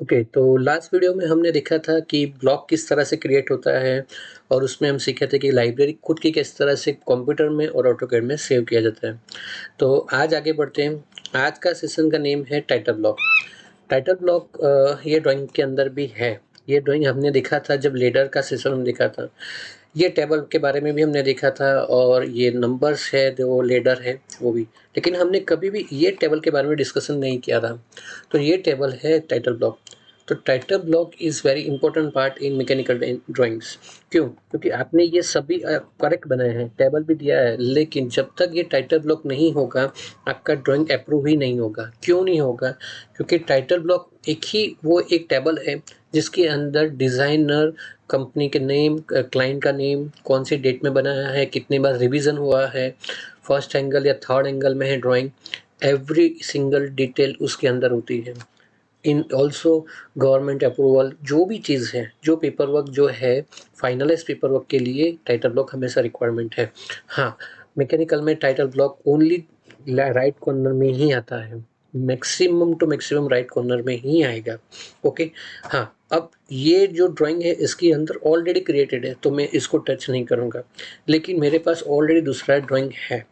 Okay, तो last video में हमने देखा था कि ब्लॉक किस तरह से क्रिएट होता है और उसमें हम सीखे थे कि लाइब्रेरी खुद की किस तरह से कंप्यूटर में और ऑटोकैड में सेव किया जाता है। तो आज आगे बढ़ते हैं। आज का सेशन का नेम है टाइटल ब्लॉक। टाइटल ब्लॉक ये ड्राइंग के अंदर भी है। ये ड्राइंग हमने देखा था जब लेडर का सेशन हम देखा था। ये टेबल के बारे में भी हमने देखा था और ये नंबर्स है जो लेडर है वो भी। लेकिन हमने कभी भी ये टेबल के बारे में डिस्कशन नहीं किया था। तो ये टेबल है टाइटल ब्लॉक। तो title block is very important part in mechanical drawings. क्यों? क्योंकि आपने ये सभी करेक्ट बनाए हैं, टेबल भी दिया है, लेकिन जब तक ये टाइटल ब्लॉक नहीं होगा आपका ड्राइंग अप्रूव ही नहीं होगा। क्यों नहीं होगा? क्योंकि टाइटल ब्लॉक एक टेबल है जिसके अंदर डिज़ाइनर, कंपनी के नेम, क्लाइंट का नेम, कौन सी डेट में बनाया है, कितनी बार रिवीजन हुआ है, फर्स्ट एंगल या थर्ड एंगल में है ड्राइंग, एवरी सिंगल डिटेल उसके अंदर होती है। इन ऑल्सो गवर्नमेंट अप्रूवल, जो भी चीज़ है, जो पेपर वर्क जो है, फाइनलाइज पेपर वर्क के लिए टाइटल ब्लॉक हमेशा रिक्वायरमेंट है। हाँ, मैकेनिकल में title block only right corner में ही आता है, maximum to maximum right corner में ही आएगा। ओके। हाँ, अब ये जो ड्राइंग है इसके अंदर ऑलरेडी क्रिएटेड है तो मैं इसको टच नहीं करूँगा, लेकिन मेरे पास ऑलरेडी दूसरा ड्राइंग है।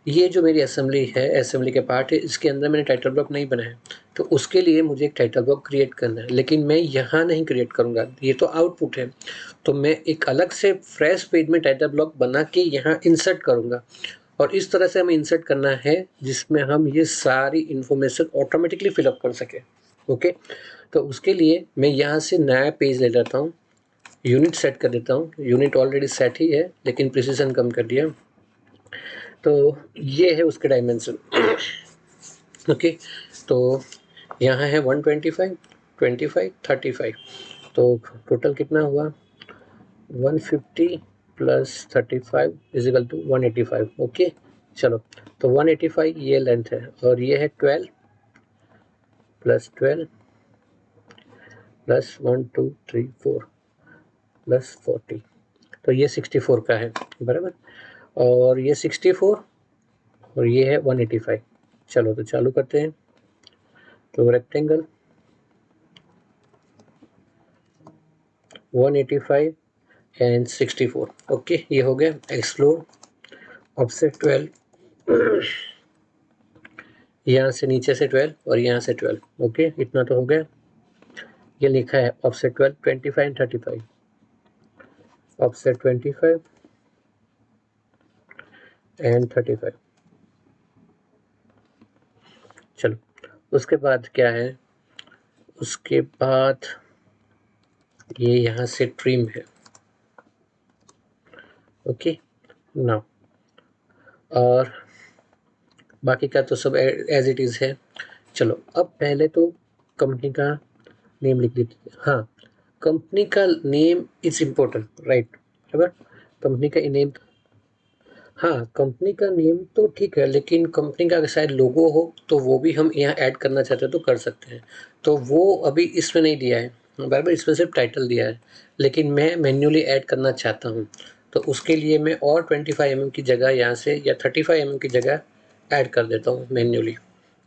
ये जो मेरी असेंबली है, असेंबली के पार्ट है, इसके अंदर मैंने टाइटल ब्लॉक नहीं बनाया, तो उसके लिए मुझे एक टाइटल ब्लॉक क्रिएट करना है, लेकिन मैं यहाँ नहीं क्रिएट करूँगा, ये तो आउटपुट है। तो मैं एक अलग से फ्रेश पेज में टाइटल ब्लॉक बना के यहाँ इंसर्ट करूँगा और इस तरह से हमें इंसर्ट करना है जिसमें हम ये सारी इन्फॉर्मेशन ऑटोमेटिकली फिलअप कर सकें। ओके, तो उसके लिए मैं यहाँ से नया पेज ले लेता हूँ, यूनिट सेट कर देता हूँ। यूनिट ऑलरेडी सेट ही है लेकिन प्रिसीजन कम कर दिया। तो ये है उसके डायमेंशन। ओके, तो यहाँ है 125, 25, 35। तो टोटल कितना हुआ? 150 प्लस 35 इजिकल टू 185। ओके, चलो, तो 185 ये लेंथ है और ये है 12 प्लस 12 प्लस 1 2 3 4 प्लस 40। तो ये 64 का है, बराबर। और ये 64 और ये है 185। चलो तो चालू करते हैं। तो रेक्टेंगल 185 एंड 64। ओके, ये हो गया। एक्सप्लोर ऑफसेट 12, यहाँ से नीचे से 12 और यहाँ से 12। ओके, इतना तो हो गया। ये लिखा है ऑफसेट 12, 25 एंड 35। Offset 25 and 35। चलो, उसके बाद क्या है? उसके बाद ये यहाँ से ट्रिम है। ओके, नाउ और बाकी का तो सब एज इट इज़ है। चलो, अब पहले तो कंपनी का नेम लिख देते हैं। हाँ, कंपनी का नेम इज इम्पोर्टेंट, राइट? बराबर, कंपनी का नेम। हाँ, कंपनी का नेम तो ठीक है, लेकिन कंपनी का अगर शायद लोगो हो तो वो भी हम यहाँ ऐड करना चाहते हैं तो कर सकते हैं। तो वो अभी इसमें नहीं दिया है, बराबर, इसमें सिर्फ टाइटल दिया है, लेकिन मैं मैन्युअली ऐड करना चाहता हूँ। तो उसके लिए मैं और 25 mm की जगह यहाँ से या 35 mm की जगह ऐड कर देता हूँ मैन्युअली।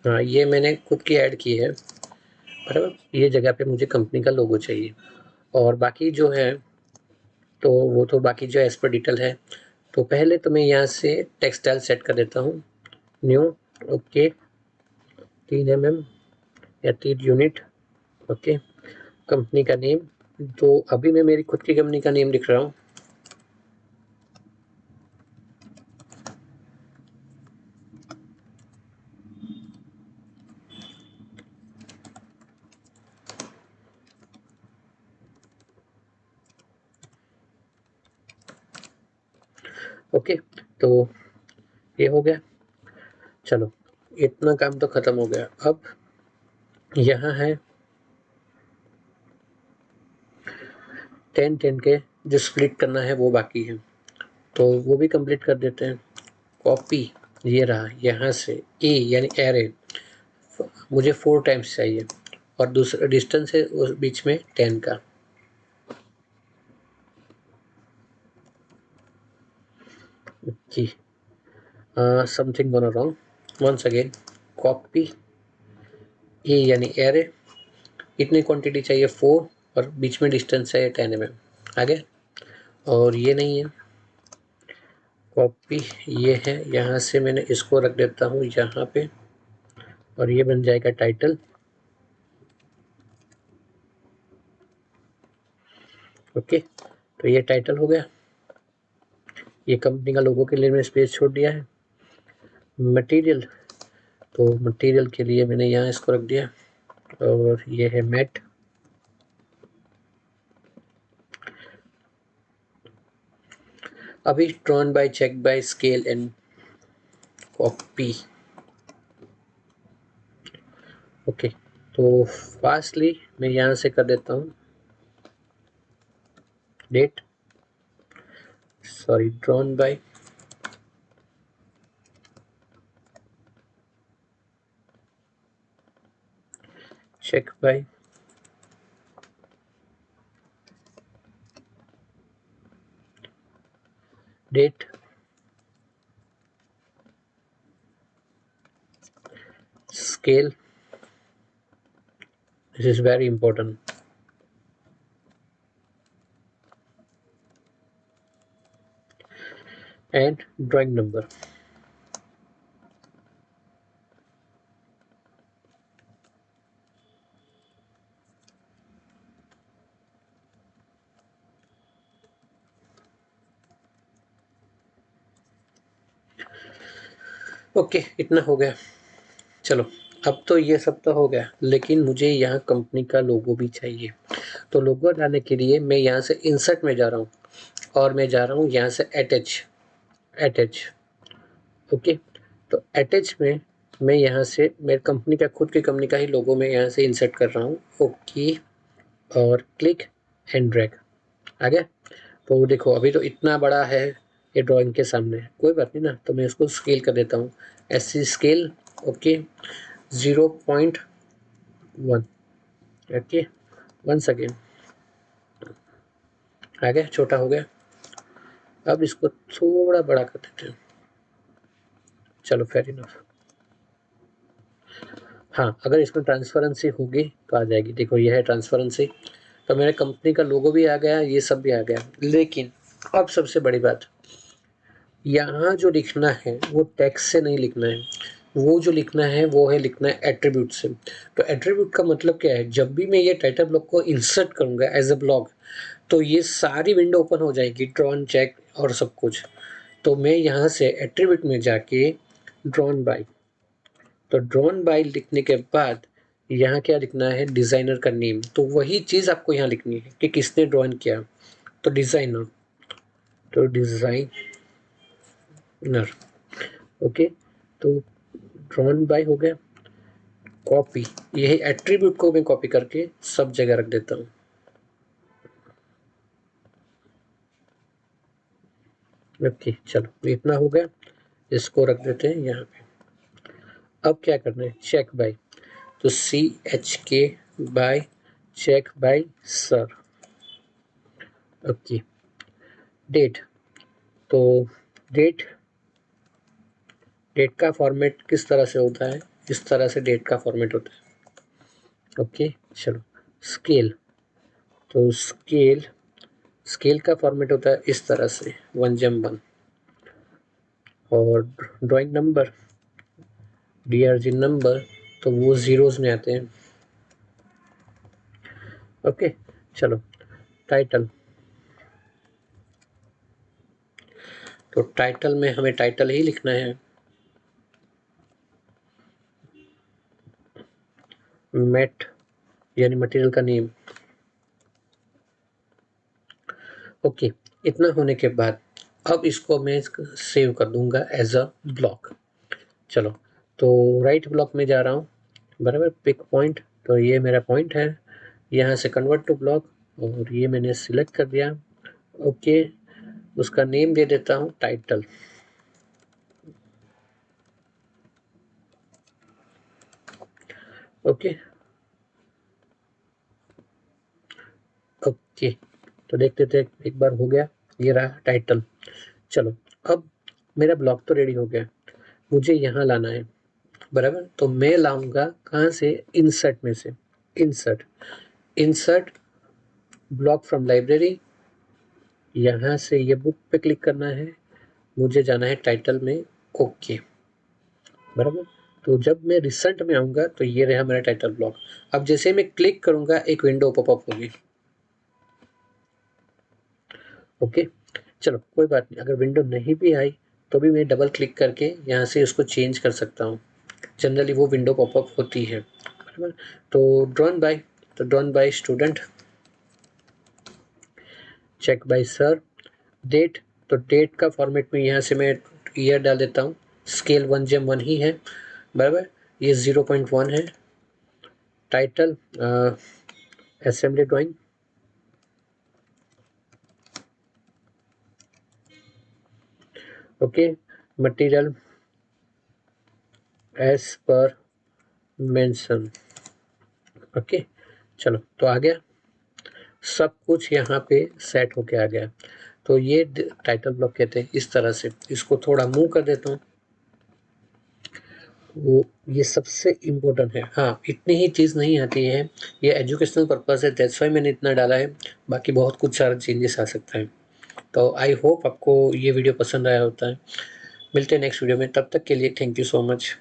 हाँ, ये मैंने खुद की ऐड की है, बराबर। ये जगह पे मुझे कंपनी का लोगो चाहिए और बाकी जो है तो वो तो बाकी जो एज पर डिटेल है। तो पहले तो मैं यहाँ से टेक्सटाइल सेट कर देता हूँ, न्यू। ओके, 3 mm या 3 यूनिट। ओके, कंपनी का नेम, तो अभी मैं मेरी खुद की कंपनी का नेम लिख रहा हूँ। ओके, तो ये हो गया। चलो, इतना काम तो ख़त्म हो गया। अब यहाँ है 10 10 के जो स्प्लिट करना है वो बाकी है, तो वो भी कंप्लीट कर देते हैं। कॉपी, ये रहा, यहाँ से ए यानी एरे मुझे 4 टाइम्स चाहिए और दूसरा डिस्टेंस है उस बीच में 10 का। जी, something gone wrong. Once again, copy a यानी एरे इतनी क्वांटिटी चाहिए 4 और बीच में डिस्टेंस चाहिए 10 mm। आगे, और ये नहीं है कॉपी, ये है, यहाँ से मैंने इसको रख देता हूँ यहाँ पे और ये बन जाएगा टाइटल। ओके, तो ये टाइटल हो गया। ये कंपनी का लोगो के लिए मैंने स्पेस छोड़ दिया है। मटेरियल, तो मटेरियल के लिए मैंने यहाँ इसको रख दिया और ये है मैट। अभी drawn by, check by, scale and copy. Okay, तो फास्टली मैं यहाँ से कर देता हूँ date, sorry drawn by, check by, date, scale, this is very important, and drawing number। Okay, इतना हो गया। चलो, अब तो ये सब तो हो गया, लेकिन मुझे यहाँ कंपनी का लोगो भी चाहिए। तो लोगो डालने के लिए मैं यहाँ से इंसर्ट में जा रहा हूँ और मैं जा रहा हूँ यहाँ से अटैच, अटैच। ओके, तो अटैच में मैं यहाँ से मेरे कंपनी का, खुद की कंपनी का ही लोगो मैं यहाँ से इंसर्ट कर रहा हूँ। ओके, और क्लिक एंड ड्रैग। आ गया। तो देखो अभी तो इतना बड़ा है ये ड्राइंग के सामने, कोई बात नहीं ना, तो मैं इसको स्केल कर देता हूँ, ऐसी scale. Okay, 0.1। Okay, once again आ गया, छोटा हो गया। अब इसको थोड़ा बड़ा कर देते हैं। चलो, फेयर इनफ। हाँ, अगर इसमें ट्रांसपेरेंसी होगी तो आ जाएगी। देखो ये है ट्रांसपेरेंसी, तो मेरे कंपनी का लोगो भी आ गया, ये सब भी आ गया। लेकिन अब सबसे बड़ी बात, यहाँ जो लिखना है वो टेक्स्ट से नहीं लिखना है, वो जो लिखना है वो है लिखना है एट्रीब्यूट से। तो एट्रीब्यूट का मतलब क्या है, जब भी मैं ये टाइटल ब्लॉक को इंसर्ट करूँगा एज अ ब्लॉक, तो ये सारी विंडो ओपन हो जाएगी, ड्रॉन, चेक और सब कुछ। तो मैं यहाँ से एट्रीब्यूट में जाके ड्रॉन बाय, तो ड्रॉन बाय लिखने के बाद यहाँ क्या लिखना है, डिज़ाइनर का नेम। तो वही चीज़ आपको यहाँ लिखनी है कि किसने ड्रॉन किया, तो डिज़ाइनर, तो डिज़ाइनर। ओके, तो ड्रॉन बाय हो गया। कॉपी, यही एट्रीब्यूट को मैं कॉपी करके सब जगह रख देता हूँ। ओके, चलो इतना हो गया, इसको रख देते हैं यहाँ पे। अब क्या करना है, चेक बाय, तो CHK by, check by sir. Okay, date, तो डेट, डेट का फॉर्मेट किस तरह से होता है, इस तरह से डेट का फॉर्मेट होता है। ओके, चलो स्केल, तो स्केल, स्केल का फॉर्मेट होता है इस तरह से 1:1। और ड्राइंग नंबर, DRG नंबर, तो वो ज़ीरोज़ में आते हैं। ओके, चलो टाइटल, तो टाइटल में हमें टाइटल ही लिखना है। मैट यानी मटेरियल का नेम। ओके, इतना होने के बाद अब इसको मैं सेव कर दूंगा एज अ ब्लॉक। चलो, तो राइट ब्लॉक में जा रहा हूँ, बराबर, पिक पॉइंट, तो ये मेरा पॉइंट है, यहाँ से कन्वर्ट टू ब्लॉक, और ये मैंने सिलेक्ट कर दिया। ओके, उसका नेम दे देता हूँ टाइटल। ओके, ओके, तो देखते थे, एक बार हो गया, ये रहा टाइटल। चलो, अब मेरा ब्लॉक तो रेडी हो गया, मुझे यहाँ लाना है, बराबर, तो मैं लाऊंगा कहाँ से, इंसर्ट में से। Insert, insert block from library, यहाँ से ये बुक पे क्लिक करना है, मुझे जाना है टाइटल में, ओके, बराबर। तो जब मैं रिसेंट में आऊँगा तो ये रहा मेरा टाइटल ब्लॉक। अब जैसे मैं क्लिक करूँगा एक विंडो पॉपअप होगी। ओके, चलो कोई बात नहीं, अगर विंडो नहीं भी आई तो भी मैं डबल क्लिक करके यहाँ से उसको चेंज कर सकता हूँ। जनरली वो विंडो पॉपअप होती है, बराबर। तो drawn by student, check by sir, date, तो डेट का फॉर्मेट में यहाँ से मैं ईयर डाल देता हूँ, स्केल 1:1 ही है, बराबर, ये 0.1 है। Title assembly drawing, okay, material as per mention, okay. चलो तो आ गया, सब कुछ यहाँ पे सेट होके आ गया। तो ये टाइटल ब्लॉक कहते हैं इस तरह से। इसको थोड़ा मूव कर देता हूँ, वो ये सबसे इम्पोर्टेंट है। हाँ, इतनी ही चीज़ नहीं आती है, ये एजुकेशनल पर्पस है, दैट्स वाई मैंने इतना डाला है, बाकी बहुत कुछ सारा चेंजेस आ सकता है। तो आई होप आपको ये वीडियो पसंद आया होता है। मिलते हैं नेक्स्ट वीडियो में, तब तक के लिए थैंक यू सो मच।